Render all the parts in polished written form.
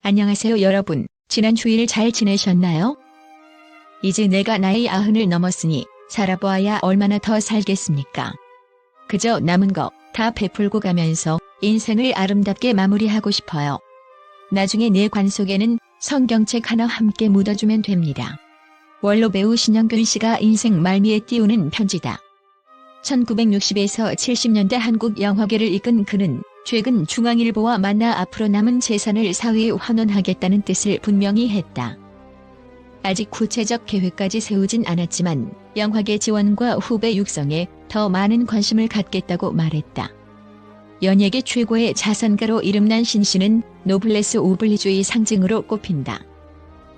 안녕하세요 여러분. 지난 주일 잘 지내셨나요? 이제 내가 나이 90을 넘었으니 살아보아야 얼마나 더 살겠습니까? 그저 남은 거 다 베풀고 가면서 인생을 아름답게 마무리하고 싶어요. 나중에 내 관 속에는 성경책 하나 함께 묻어주면 됩니다. 원로 배우 신영균 씨가 인생 말미에 띄우는 편지다. 1960에서 70년대 한국 영화계를 이끈 그는 최근 중앙일보와 만나 앞으로 남은 재산을 사회에 환원하겠다는 뜻을 분명히 했다. 아직 구체적 계획까지 세우진 않았지만 영화계 지원과 후배 육성에 더 많은 관심을 갖겠다고 말했다. 연예계 최고의 자선가로 이름난 신 씨는 노블레스 오블리주의 상징으로 꼽힌다.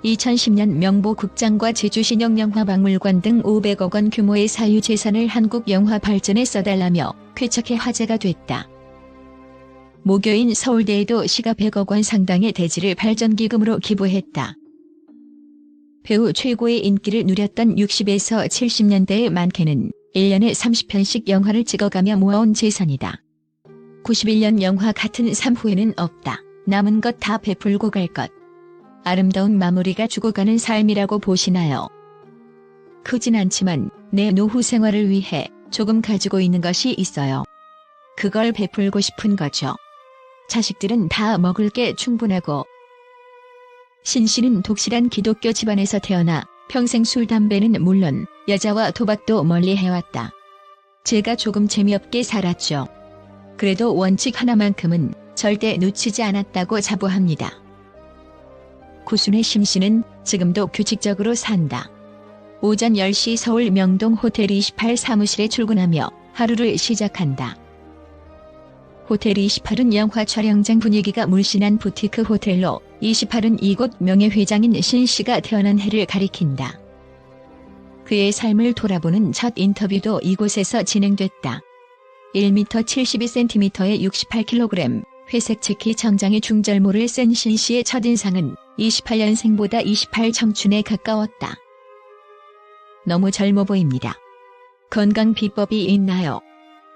2010년 명보극장과 제주신영영화박물관 등 500억 원 규모의 사유재산을 한국 영화 발전에 써달라며 쾌척해 화제가 됐다. 모교인 서울대에도 시가 100억 원 상당의 대지를 발전기금으로 기부했다. 배우 최고의 인기를 누렸던 60에서 70년대의 많게는 1년에 30편씩 영화를 찍어가며 모아온 재산이다. 91년 영화 같은 삶 후회는 없다. 남은 것 다 베풀고 갈 것. 아름다운 마무리가 죽어가는 삶이라고 보시나요? 크진 않지만 내 노후 생활을 위해 조금 가지고 있는 것이 있어요. 그걸 베풀고 싶은 거죠. 자식들은 다 먹을 게 충분하고. 신 씨는 독실한 기독교 집안에서 태어나 평생 술 담배는 물론 여자와 도박도 멀리 해왔다. 제가 조금 재미없게 살았죠. 그래도 원칙 하나만큼은 절대 놓치지 않았다고 자부합니다. 구순의 신 씨는 지금도 규칙적으로 산다. 오전 10시 서울 명동 호텔 28 사무실에 출근하며 하루를 시작한다. 호텔 28은 영화 촬영장 분위기가 물씬한 부티크 호텔로 28은 이곳 명예회장인 신 씨가 태어난 해를 가리킨다. 그의 삶을 돌아보는 첫 인터뷰도 이곳에서 진행됐다. 1m 72cm에 68kg, 회색 체키 정장의 중절모를 쓴 신 씨의 첫인상은 28년생보다 28 청춘에 가까웠다. 너무 젊어 보입니다. 건강 비법이 있나요?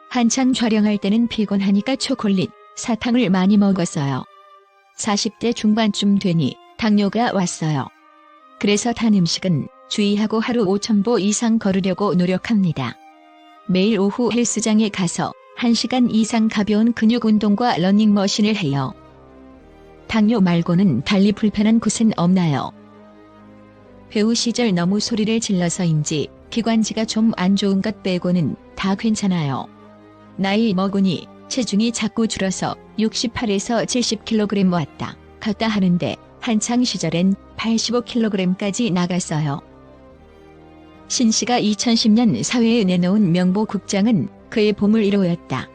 한창 촬영할 때는 피곤하니까 초콜릿, 사탕을 많이 먹었어요. 40대 중반쯤 되니 당뇨가 왔어요. 그래서 단 음식은 주의하고 하루 5,000보 이상 걸으려고 노력합니다. 매일 오후 헬스장에 가서 1시간 이상 가벼운 근육 운동과 러닝머신을 해요. 당뇨 말고는 달리 불편한 곳은 없나요? 배우 시절 너무 소리를 질러서인지 기관지가 좀 안 좋은 것 빼고는 다 괜찮아요. 나이 먹으니 체중이 자꾸 줄어서 68에서 70kg 왔다 갔다 하는데 한창 시절엔 85kg까지 나갔어요. 신 씨가 2010년 사회에 내놓은 명보극장은 그의 보물이로였다.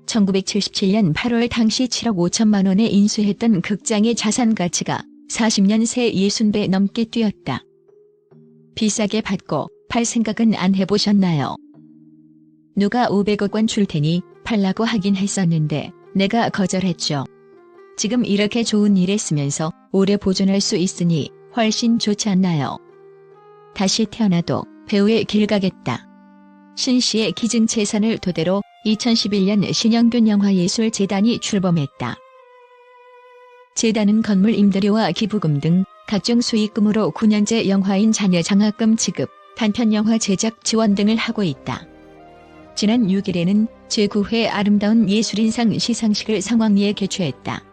1977년 8월 당시 7억 5천만 원에 인수했던 극장의 자산 가치가 40년 새 60배 넘게 뛰었다. 비싸게 받고 팔 생각은 안 해보셨나요? 누가 500억 원 줄 테니 팔라고 하긴 했었는데 내가 거절했죠. 지금 이렇게 좋은 일에 쓰면서 오래 보존할 수 있으니 훨씬 좋지 않나요? 다시 태어나도 배우의 길 가겠다. 신 씨의 기증재산을 토대로 2011년 신영균 영화예술재단이 출범했다. 재단은 건물 임대료와 기부금 등 각종 수익금으로 9년째 영화인 자녀 장학금 지급, 단편영화 제작 지원 등을 하고 있다. 지난 6일에는 제9회 아름다운 예술인상 시상식을 성황리에 개최했다.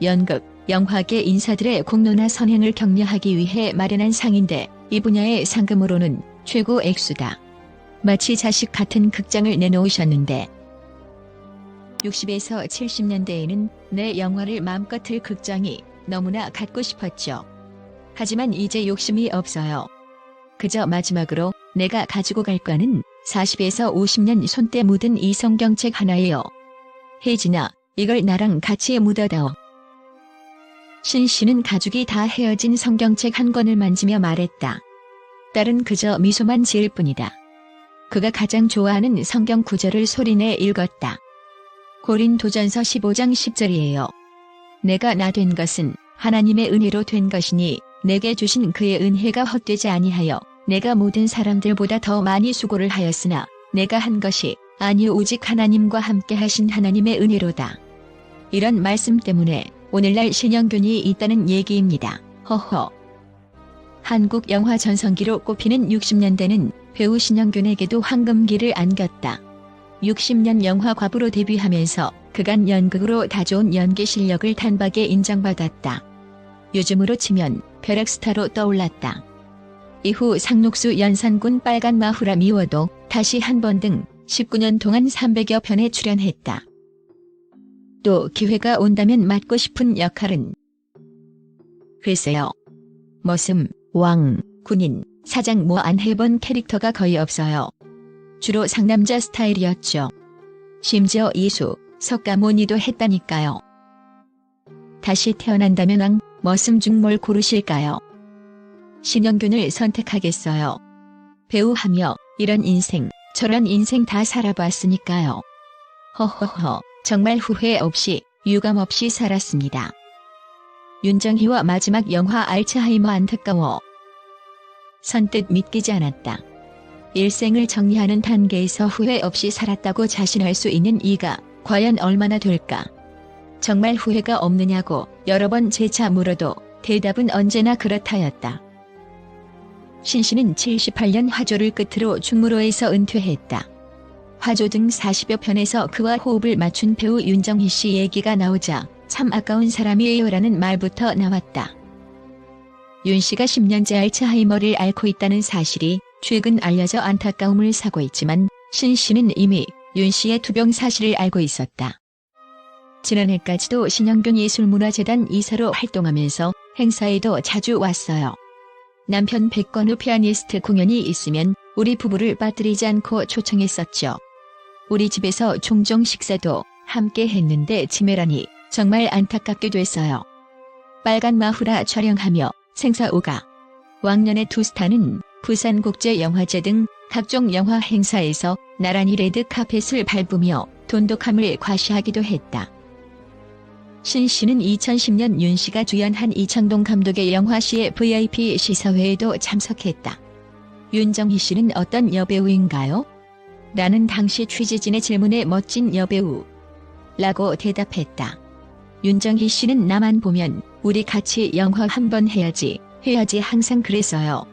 연극, 영화계 인사들의 공로나 선행을 격려하기 위해 마련한 상인데 이 분야의 상금으로는 최고 액수다. 마치 자식 같은 극장을 내놓으셨는데 60에서 70년대에는 내 영화를 마음껏 틀 극장이 너무나 갖고 싶었죠. 하지만 이제 욕심이 없어요. 그저 마지막으로 내가 가지고 갈 거는 40에서 50년 손때 묻은 이 성경책 하나예요. 혜진아, 이걸 나랑 같이 묻어다오. 신 씨는 가족이 다 헤어진 성경책 한 권을 만지며 말했다. 딸은 그저 미소만 지을 뿐이다. 그가 가장 좋아하는 성경 구절을 소리내 읽었다. 고린도전서 15장 10절이에요. 내가 나 된 것은 하나님의 은혜로 된 것이니 내게 주신 그의 은혜가 헛되지 아니하여 내가 모든 사람들보다 더 많이 수고를 하였으나 내가 한 것이 아니 오직 하나님과 함께 하신 하나님의 은혜로다. 이런 말씀 때문에 오늘날 신영균이 있다는 얘기입니다. 허허. 한국 영화 전성기로 꼽히는 60년대는 배우 신영균에게도 황금기를 안겼다. 60년 영화 과부로 데뷔하면서 그간 연극으로 다져온 연기 실력을 단박에 인정받았다. 요즘으로 치면 벼락스타로 떠올랐다. 이후 상록수 연산군 빨간 마후라 미워도 다시 한 번 등 19년 동안 300여 편에 출연했다. 또 기회가 온다면 맡고 싶은 역할은? 글쎄요. 머슴, 왕, 군인, 사장 뭐 안 해본 캐릭터가 거의 없어요. 주로 상남자 스타일이었죠. 심지어 이수, 석가모니도 했다니까요. 다시 태어난다면 왕, 머슴 중 뭘 고르실까요? 신영균을 선택하겠어요. 배우하며 이런 인생, 저런 인생 다 살아봤으니까요. 허허허, 정말 후회 없이, 유감 없이 살았습니다. 윤정희와 마지막 영화 알츠하이머 안타까워. 선뜻 믿기지 않았다. 일생을 정리하는 단계에서 후회 없이 살았다고 자신할 수 있는 이가 과연 얼마나 될까? 정말 후회가 없느냐고 여러 번 재차 물어도 대답은 언제나 그렇다였다. 신 씨는 78년 화조를 끝으로 충무로에서 은퇴했다. 화조 등 40여 편에서 그와 호흡을 맞춘 배우 윤정희 씨 얘기가 나오자 참 아까운 사람이에요라는 말부터 나왔다. 윤 씨가 10년째 알츠하이머를 앓고 있다는 사실이 최근 알려져 안타까움을 사고 있지만 신 씨는 이미 윤 씨의 투병 사실을 알고 있었다. 지난해까지도 신영균 예술문화재단 이사로 활동하면서 행사에도 자주 왔어요. 남편 백건우 피아니스트 공연이 있으면 우리 부부를 빠뜨리지 않고 초청했었죠. 우리 집에서 종종 식사도 함께 했는데 치매라니 정말 안타깝게 됐어요. 빨간 마후라 촬영하며 생사오가 왕년의 두 스타는 부산국제영화제 등 각종 영화 행사에서 나란히 레드카펫을 밟으며 돈독함을 과시하기도 했다. 신 씨는 2010년 윤 씨가 주연한 이창동 감독의 영화시의 VIP 시사회에도 참석했다. 윤정희 씨는 어떤 여배우인가요? 라는 당시 취재진의 질문에 멋진 여배우 라고 대답했다. 윤정희 씨는 나만 보면 우리 같이 영화 한번 해야지 항상 그랬어요.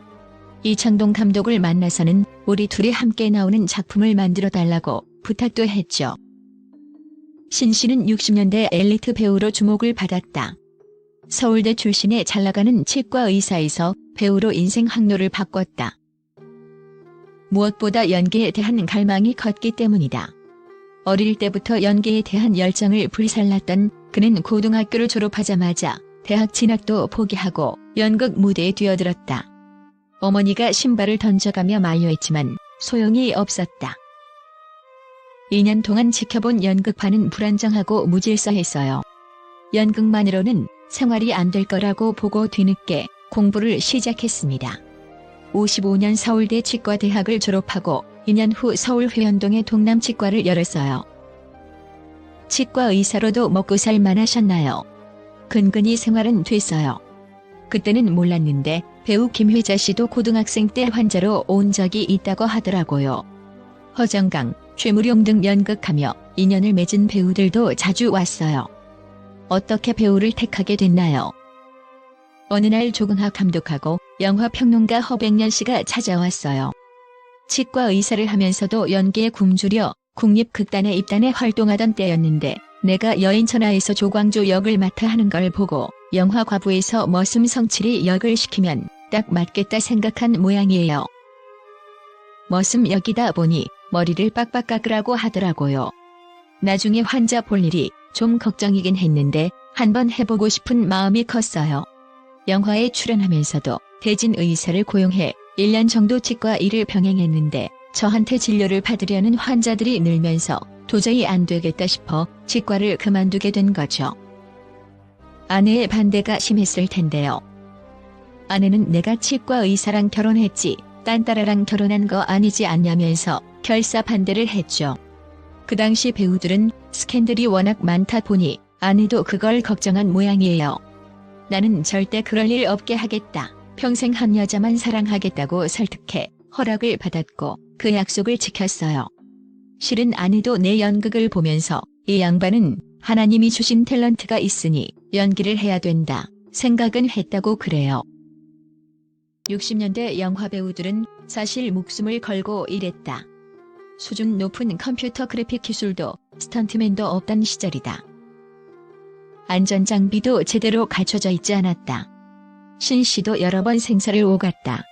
이창동 감독을 만나서는 우리 둘이 함께 나오는 작품을 만들어 달라고 부탁도 했죠. 신 씨는 60년대 엘리트 배우로 주목을 받았다. 서울대 출신의 잘나가는 치과 의사에서 배우로 인생 항로를 바꿨다. 무엇보다 연기에 대한 갈망이 컸기 때문이다. 어릴 때부터 연기에 대한 열정을 불살랐던 그는 고등학교를 졸업하자마자 대학 진학도 포기하고 연극 무대에 뛰어들었다. 어머니가 신발을 던져가며 만류했지만 소용이 없었다. 2년 동안 지켜본 연극파는 불안정하고 무질서했어요. 연극만으로는 생활이 안 될 거라고 보고 뒤늦게 공부를 시작했습니다. 55년 서울대 치과대학을 졸업하고 2년 후 서울 회원동에 동남치과를 열었어요. 치과 의사로도 먹고 살 만하셨나요? 근근히 생활은 됐어요. 그때는 몰랐는데 배우 김회자 씨도 고등학생 때 환자로 온 적이 있다고 하더라고요. 허정강, 최무룡 등 연극하며 인연을 맺은 배우들도 자주 왔어요. 어떻게 배우를 택하게 됐나요? 어느 날 조근학 감독하고 영화평론가 허백년 씨가 찾아왔어요. 치과 의사를 하면서도 연기에 굶주려 국립극단에 입단해 활동하던 때였는데 내가 여인천하에서 조광조 역을 맡아 하는 걸 보고 영화 과부에서 머슴 성칠이 역을 시키면 딱 맞겠다 생각한 모양이에요. 머슴 역이다 보니 머리를 빡빡 깎으라고 하더라고요. 나중에 환자 볼 일이 좀 걱정이긴 했는데 한번 해보고 싶은 마음이 컸어요. 영화에 출연하면서도 대진 의사를 고용해 1년 정도 치과 일을 병행했는데 저한테 진료를 받으려는 환자들이 늘면서 도저히 안 되겠다 싶어 치과를 그만두게 된 거죠. 아내의 반대가 심했을 텐데요. 아내는 내가 치과 의사랑 결혼했지 딴 딸아랑 결혼한 거 아니지 않냐면서 결사 반대를 했죠. 그 당시 배우들은 스캔들이 워낙 많다 보니 아내도 그걸 걱정한 모양이에요. 나는 절대 그럴 일 없게 하겠다. 평생 한 여자만 사랑하겠다고 설득해 허락을 받았고 그 약속을 지켰어요. 실은 아내도 내 연극을 보면서 이 양반은 하나님이 주신 탤런트가 있으니 연기를 해야 된다 생각은 했다고 그래요. 60년대 영화 배우들은 사실 목숨을 걸고 일했다. 수준 높은 컴퓨터 그래픽 기술도 스턴트맨도 없던 시절이다. 안전장비도 제대로 갖춰져 있지 않았다. 신 씨도 여러 번 생사를 오갔다.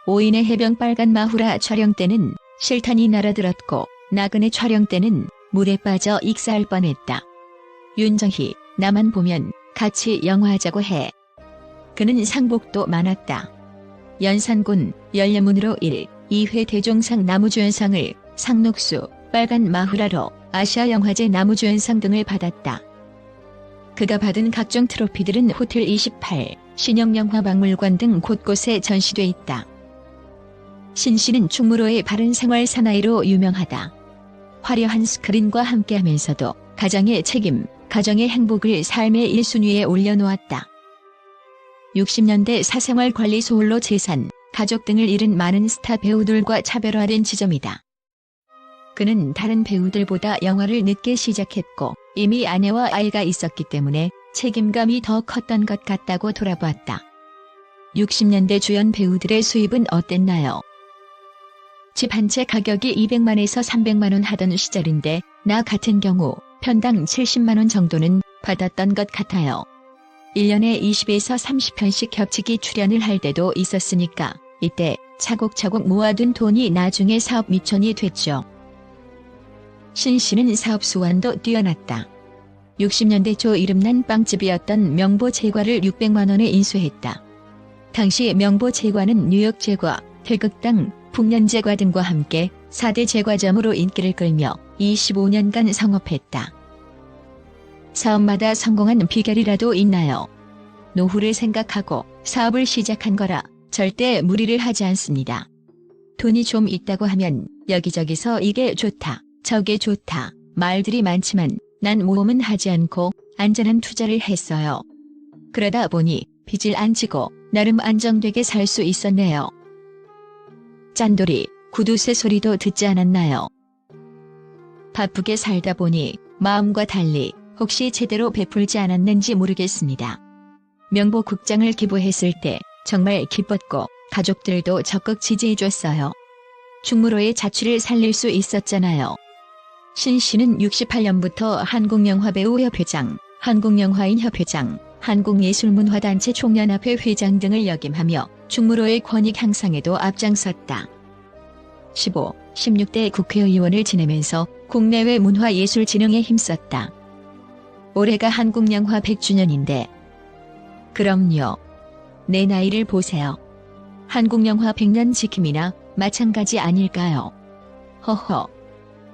오인의 해병 빨간 마후라 촬영 때는 실탄이 날아들었고 나그네 촬영 때는 물에 빠져 익사할 뻔했다. 윤정희, 나만 보면 같이 영화하자고 해. 그는 상복도 많았다. 연산군, 연례문으로 1, 2회 대종상 나무주연상을, 상록수, 빨간 마후라로 아시아 영화제 나무주연상 등을 받았다. 그가 받은 각종 트로피들은 호텔 28, 신영영화박물관 등 곳곳에 전시돼 있다. 신 씨는 충무로의 바른 생활 사나이로 유명하다. 화려한 스크린과 함께하면서도 가정의 책임, 가정의 행복을 삶의 1순위에 올려놓았다. 60년대 사생활 관리 소홀로 재산, 가족 등을 잃은 많은 스타 배우들과 차별화된 지점이다. 그는 다른 배우들보다 영화를 늦게 시작했고 이미 아내와 아이가 있었기 때문에 책임감이 더 컸던 것 같다고 돌아보았다. 60년대 주연 배우들의 수입은 어땠나요? 집 한 채 가격이 200만에서 300만 원 하던 시절인데 나 같은 경우 편당 70만 원 정도는 받았던 것 같아요. 1년에 20에서 30편씩 겹치기 출연을 할 때도 있었으니까 이때 차곡차곡 모아둔 돈이 나중에 사업 미천이 됐죠. 신 씨는 사업 수완도 뛰어났다. 60년대 초 이름난 빵집이었던 명보제과를 600만 원에 인수했다. 당시 명보제과는 뉴욕 제과, 태극당, 풍년제과 등과 함께 4대 제과점으로 인기를 끌며 25년간 성업했다. 사업마다 성공한 비결이라도 있나요? 노후를 생각하고 사업을 시작한 거라 절대 무리를 하지 않습니다. 돈이 좀 있다고 하면 여기저기서 이게 좋다, 저게 좋다 말들이 많지만 난 모험은 하지 않고 안전한 투자를 했어요. 그러다 보니 빚을 안 지고 나름 안정되게 살 수 있었네요. 짠돌이, 구두쇠 소리도 듣지 않았나요? 바쁘게 살다 보니 마음과 달리 혹시 제대로 베풀지 않았는지 모르겠습니다. 명보국장을 기부했을 때 정말 기뻤고 가족들도 적극 지지해줬어요. 충무로의 자취를 살릴 수 있었잖아요. 신 씨는 68년부터 한국영화배우협회장, 한국영화인협회장, 한국예술문화단체 총연합회 회장 등을 역임하며 충무로의 권익 향상에도 앞장섰다. 15, 16대 국회의원을 지내면서 국내외 문화예술 진흥에 힘썼다. 올해가 한국영화 100주년인데 그럼요. 내 나이를 보세요. 한국영화 100년 지킴이나 마찬가지 아닐까요? 허허.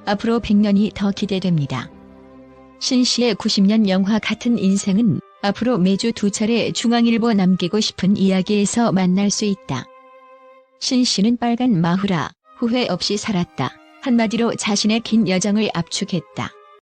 앞으로 100년이 더 기대됩니다. 신 씨의 90년 영화 같은 인생은 앞으로 매주 2차례 중앙일보 남기고 싶은 이야기에서 만날 수 있다. 신 씨는 빨간 마후라, 후회 없이 살았다. 한마디로 자신의 긴 여정을 압축했다.